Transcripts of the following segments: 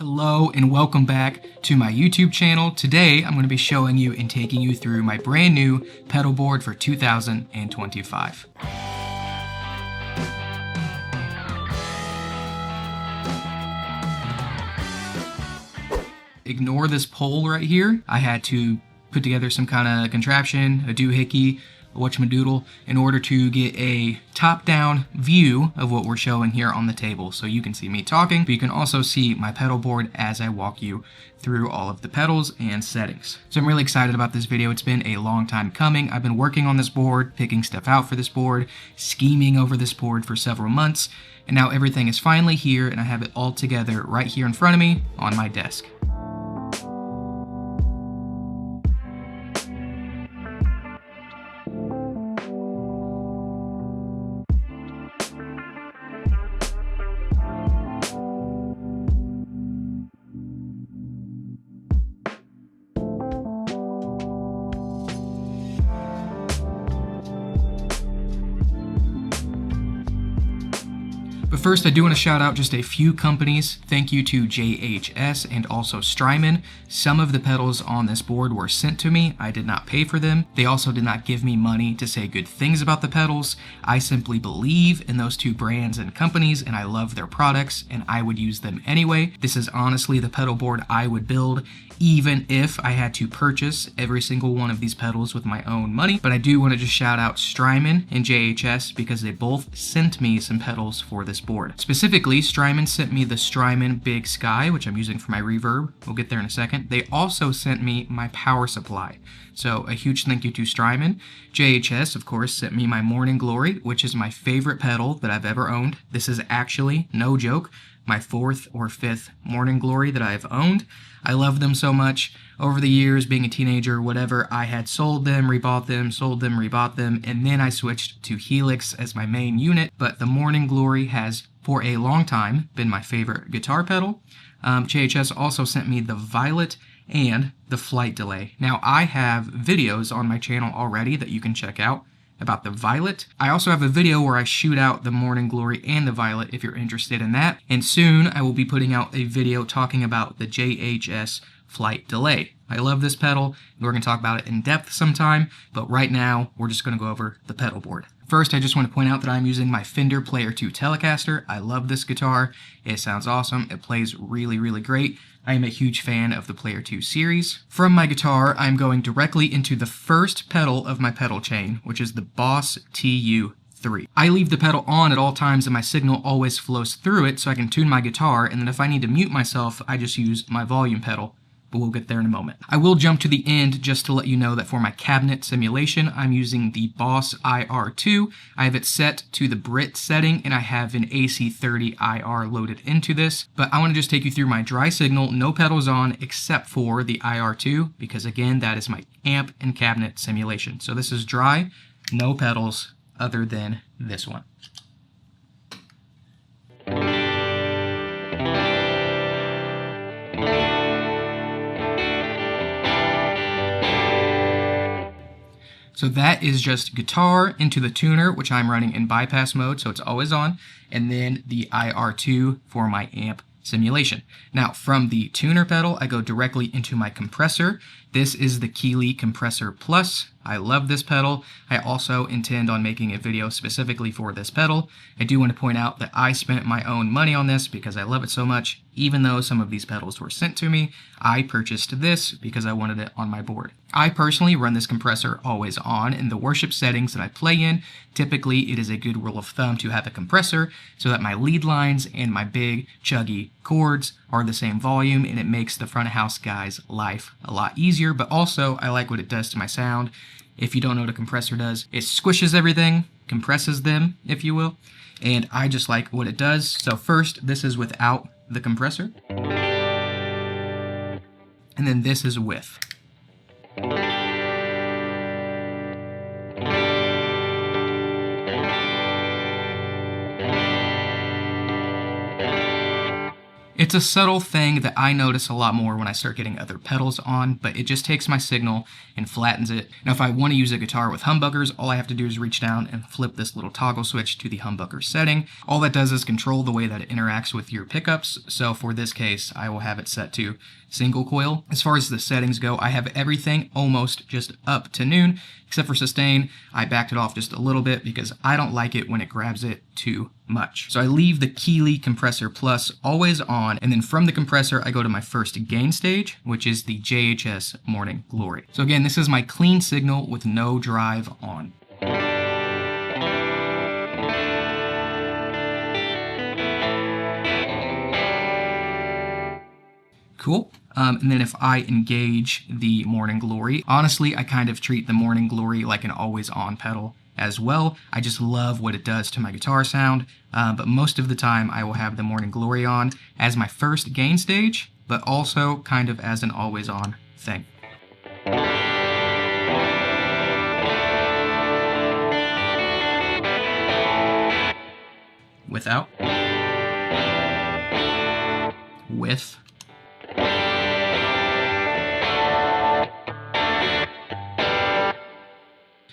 Hello and welcome back to my YouTube channel. Today I'm going to be showing you and taking you through my brand new pedal board for 2025. Ignore this pole right here. I had to put together some kind of contraption, a doohickey, a whatchamadoodle, in order to get a top-down view of what we're showing here on the table. So you can see me talking, but you can also see my pedal board as I walk you through all of the pedals and settings. So I'm really excited about this video. It's been a long time coming. I've been working on this board, picking stuff out for this board, scheming over this board for several months, and now everything is finally here and I have it all together right here in front of me on my desk. But first, I do want to shout out just a few companies. Thank you to JHS and also Strymon. Some of the pedals on this board were sent to me. I did not pay for them. They also did not give me money to say good things about the pedals. I simply believe in those two brands and companies, and I love their products, and I would use them anyway. This is honestly the pedal board I would build, even if I had to purchase every single one of these pedals with my own money. But I do want to just shout out Strymon and JHS because they both sent me some pedals for this board. Specifically, Strymon sent me the Strymon BigSky, which I'm using for my reverb. We'll get there in a second. They also sent me my power supply. So a huge thank you to Strymon. JHS, of course, sent me my Morning Glory, which is my favorite pedal that I've ever owned. This is actually, no joke, my 4th or 5th Morning Glory that I've owned. I love them so much. Over the years, being a teenager, whatever, I had sold them, rebought them, sold them, rebought them, and then I switched to Helix as my main unit. But the Morning Glory has, for a long time, been my favorite guitar pedal. JHS also sent me the Violet and the Flight Delay. Now, I have videos on my channel already that you can check out about the Violet. I also have a video where I shoot out the Morning Glory and the Violet if you're interested in that. And soon I will be putting out a video talking about the JHS Flight Delay. I love this pedal. We're going to talk about it in depth sometime, but right now we're just going to go over the pedal board. First, I just want to point out that I'm using my Fender Player 2 Telecaster. I love this guitar. It sounds awesome. It plays really, really great. I am a huge fan of the Player 2 series. From my guitar, I'm going directly into the first pedal of my pedal chain, which is the Boss TU3. I leave the pedal on at all times and my signal always flows through it so I can tune my guitar, and then if I need to mute myself, I just use my volume pedal. But we'll get there in a moment. I will jump to the end just to let you know that for my cabinet simulation, I'm using the Boss IR2. I have it set to the Brit setting, and I have an AC30 IR loaded into this. But I want to just take you through my dry signal, no pedals on except for the IR2, because again, that is my amp and cabinet simulation. So this is dry, no pedals other than this one. So that is just guitar into the tuner, which I'm running in bypass mode, so it's always on, and then the IR2 for my amp simulation. Now, from the tuner pedal, I go directly into my compressor. This is the Keeley Compressor Plus. I love this pedal. I also intend on making a video specifically for this pedal. I do want to point out that I spent my own money on this because I love it so much. Even though some of these pedals were sent to me, I purchased this because I wanted it on my board. I personally run this compressor always on in the worship settings that I play in. Typically, it is a good rule of thumb to have a compressor so that my lead lines and my big, chuggy chords are the same volume, and it makes the front of house guy's life a lot easier, but also I like what it does to my sound. If you don't know what a compressor does, it squishes everything, compresses them, if you will, and I just like what it does. So first, this is without the compressor, and then this is with. It's a subtle thing that I notice a lot more when I start getting other pedals on, but it just takes my signal and flattens it. Now if I want to use a guitar with humbuckers, all I have to do is reach down and flip this little toggle switch to the humbucker setting. All that does is control the way that it interacts with your pickups. So for this case, I will have it set to single coil. As far as the settings go, I have everything almost just up to noon, except for sustain. I backed it off just a little bit because I don't like it when it grabs it too much. So I leave the Keeley Compressor Plus always on, and then from the compressor, I go to my first gain stage, which is the JHS Morning Glory. So again, this is my clean signal with no drive on. Cool. And then if I engage the Morning Glory, honestly, I kind of treat the Morning Glory like an always-on pedal as well. I just love what it does to my guitar sound, but most of the time I will have the Morning Glory on as my first gain stage, but also kind of as an always-on thing. Without. With.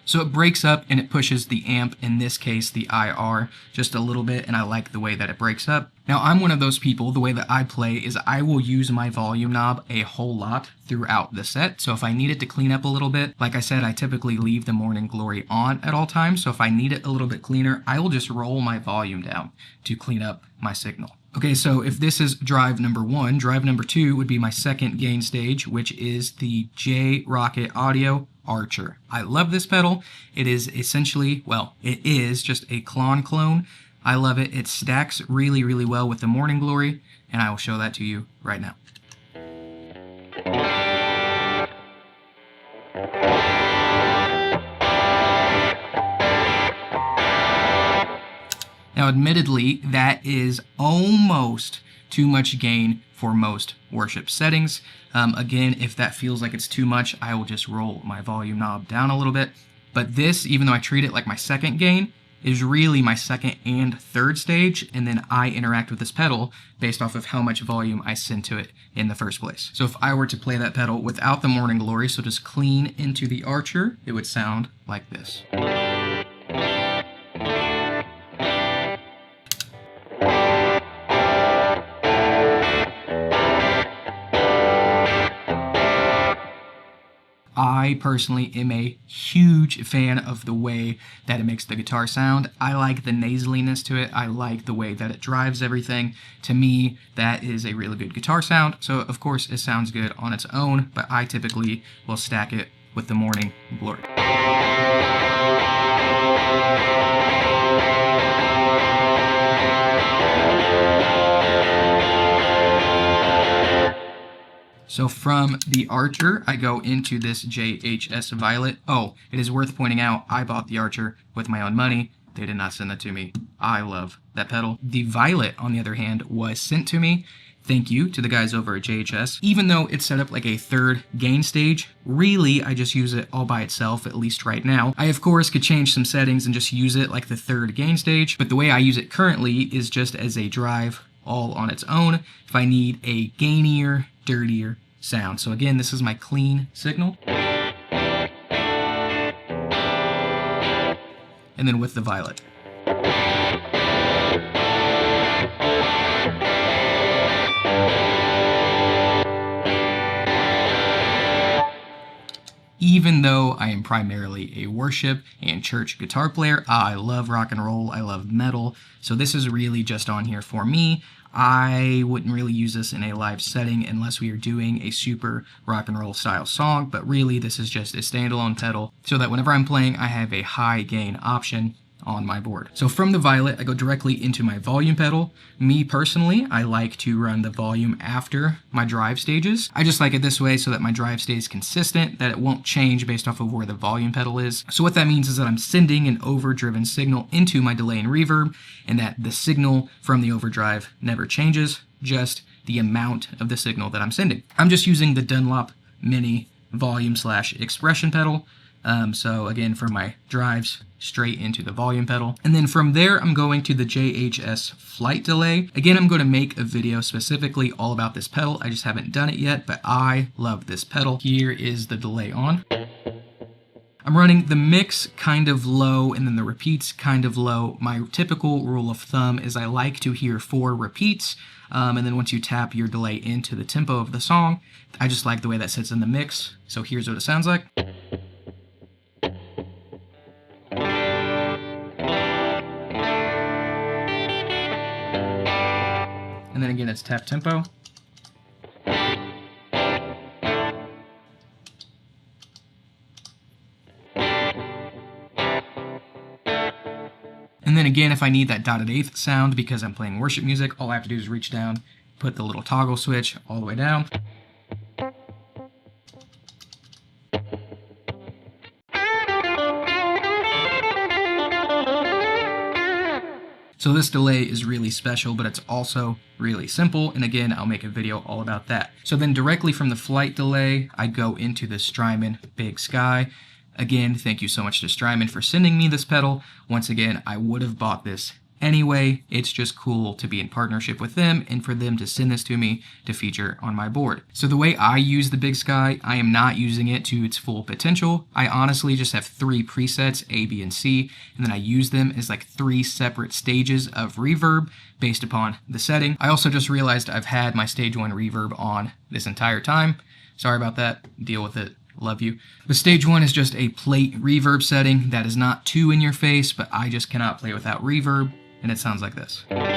So it breaks up and it pushes the amp, in this case the IR, just a little bit, and I like the way that it breaks up. Now I'm one of those people, the way that I play is I will use my volume knob a whole lot throughout the set. So if I need it to clean up a little bit, like I said, I typically leave the Morning Glory on at all times. So if I need it a little bit cleaner, I will just roll my volume down to clean up my signal. Okay, so if this is drive number 1, drive number 2 would be my second gain stage, which is the Rockett Archer. I love this pedal. It is essentially, well, it is just a Klon clone. I love it. It stacks really, really well with the Morning Glory, and I will show that to you right now. Now, admittedly, that is almost too much gain for most worship settings. Again, if that feels like it's too much, I will just roll my volume knob down a little bit. But this, even though I treat it like my second gain, is really my second and third stage, and then I interact with this pedal based off of how much volume I send to it in the first place. So if I were to play that pedal without the Morning Glory, so just clean into the Archer, it would sound like this. I personally am a huge fan of the way that it makes the guitar sound. I like the nasaliness to it. I like the way that it drives everything. To me, that is a really good guitar sound. So of course it sounds good on its own, but I typically will stack it with the Morning Glory. So from the Archer, I go into this JHS Violet. Oh, it is worth pointing out, I bought the Archer with my own money. They did not send that to me. I love that pedal. The Violet, on the other hand, was sent to me. Thank you to the guys over at JHS. Even though it's set up like a third gain stage, really, I just use it all by itself, at least right now. I, of course, could change some settings and just use it like the third gain stage, but the way I use it currently is just as a drive all on its own if I need a gainier, dirtier sound. So again, this is my clean signal. And then with the Violet. Even though I am primarily a worship and church guitar player, I love rock and roll, I love metal, so this is really just on here for me. I wouldn't really use this in a live setting unless we are doing a super rock and roll style song, but really this is just a standalone pedal so that whenever I'm playing, I have a high gain option on my board. So from the Violet, I go directly into my volume pedal. Me personally, I like to run the volume after my drive stages. I just like it this way so that my drive stays consistent, that it won't change based off of where the volume pedal is. So what that means is that I'm sending an overdriven signal into my delay and reverb, and that the signal from the overdrive never changes, just the amount of the signal that I'm sending. I'm just using the Dunlop Mini Volume / Expression pedal. So again, from my drives straight into the volume pedal. And then from there, I'm going to the JHS Flight Delay. Again, I'm going to make a video specifically all about this pedal. I just haven't done it yet, but I love this pedal. Here is the delay on. I'm running the mix kind of low and then the repeats kind of low. My typical rule of thumb is I like to hear 4 repeats, and then once you tap your delay into the tempo of the song, I just like the way that sits in the mix. So here's what it sounds like. And then again, it's tap tempo. And then again, if I need that dotted eighth sound because I'm playing worship music, all I have to do is reach down, put the little toggle switch all the way down. So this delay is really special, but it's also really simple. And again, I'll make a video all about that. So then directly from the flight delay, I go into the Strymon BigSky. Again, thank you so much to Strymon for sending me this pedal. Once again, I would have bought this anyway. It's just cool to be in partnership with them and for them to send this to me to feature on my board. So the way I use the BigSky, I am not using it to its full potential. I honestly just have 3 presets, A, B, and C, and then I use them as like 3 separate stages of reverb based upon the setting. I also just realized I've had my stage 1 reverb on this entire time. Sorry about that. Deal with it. Love you. But stage 1 is just a plate reverb setting that is not too in your face, but I just cannot play without reverb, and it sounds like this. And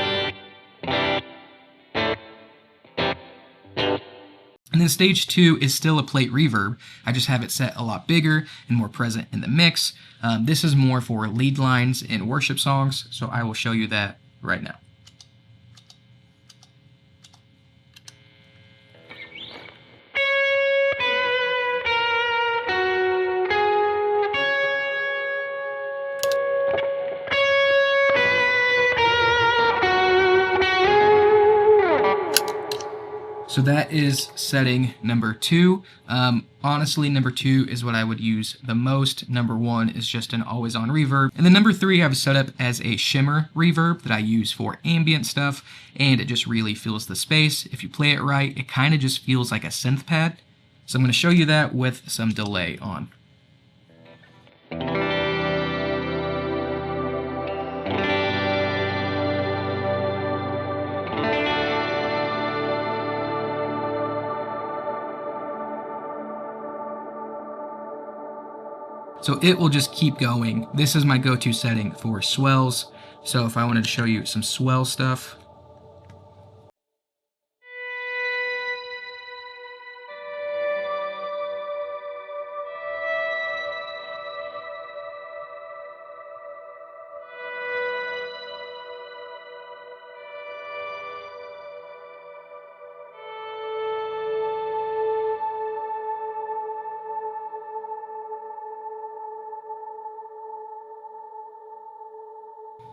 then stage 2 is still a plate reverb. I just have it set a lot bigger and more present in the mix. This is more for lead lines in worship songs, so I will show you that right now. So that is setting number 2. Honestly, number 2 is what I would use the most. Number 1 is just an always on reverb. And then number 3 I have set up as a shimmer reverb that I use for ambient stuff, and it just really fills the space. If you play it right, it kind of just feels like a synth pad. So I'm going to show you that with some delay on. So it will just keep going. This is my go-to setting for swells. So if I wanted to show you some swell stuff.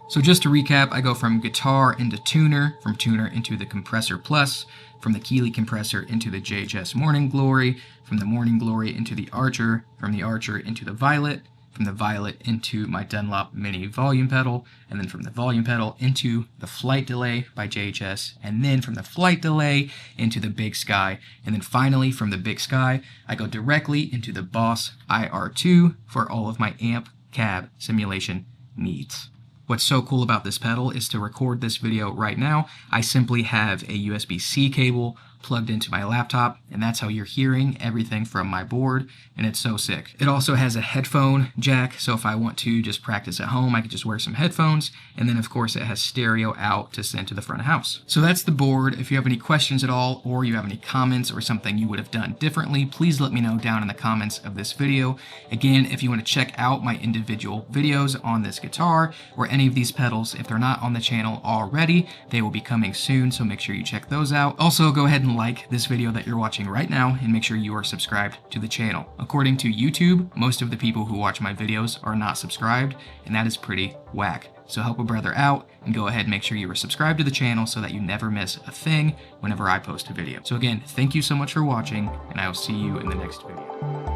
So just to recap, I go from guitar into tuner, from tuner into the Compressor Plus, from the Keeley Compressor into the JHS Morning Glory, from the Morning Glory into the Archer, from the Archer into the Violet, from the Violet into my Dunlop Mini Volume Pedal, and then from the Volume Pedal into the Flight Delay by JHS, and then from the Flight Delay into the BigSky, and then finally from the BigSky, I go directly into the Boss IR2 for all of my amp cab simulation needs. What's so cool about this pedal is to record this video right now, I simply have a USB-C cable plugged into my laptop, and that's how you're hearing everything from my board, and it's so sick. It also has a headphone jack, so if I want to just practice at home, I could just wear some headphones, and then of course it has stereo out to send to the front of house. So that's the board. If you have any questions at all, or you have any comments or something you would have done differently, please let me know down in the comments of this video. Again, if you want to check out my individual videos on this guitar, or any of these pedals, if they're not on the channel already, they will be coming soon, so make sure you check those out. Also, go ahead and like this video that you're watching right now, and make sure you are subscribed to the channel. According to YouTube, most of the people who watch my videos are not subscribed, and that is pretty whack. So help a brother out and go ahead and make sure you are subscribed to the channel so that you never miss a thing whenever I post a video. So again, thank you so much for watching, and I will see you in the next video.